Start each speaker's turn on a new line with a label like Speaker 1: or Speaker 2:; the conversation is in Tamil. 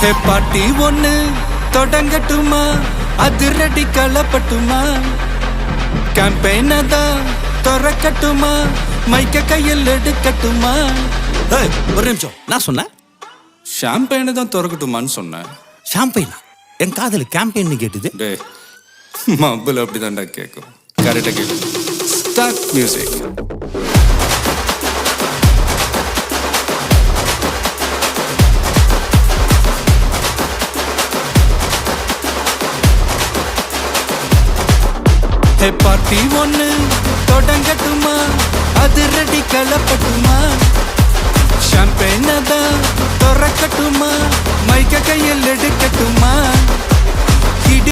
Speaker 1: ஹே பாட்டி ஒண்ணு தொடங்கட்டுமா, அதிரடி களப்பட்டுமா, கேம்பெயின தான் திறக்கட்டுமா, மைக்க கையில் எடுக்கட்டுமா.
Speaker 2: ஒரு நிமிஷம், நான் சொன்னேன்
Speaker 1: ஷாம்பெயினை தான் திறக்கட்டுமான்னு சொன்னேன்.
Speaker 2: ஷாம்பெயினா? என் காதல் கேம்பெயின் கேட்டுது.
Speaker 1: டே மப்பிள் அப்படிதான்டா கேட்கும். கரெக்டாக கேட்கும். Start music. ஹே பார்ட்டி ஒண்ணு தொடங்கட்டுமா, அதிரடி களப்பட்டுமா, ஷாம்பெயினை தான் திறக்கட்டுமா, மைக்க கையில் எடுக்கட்டுமா.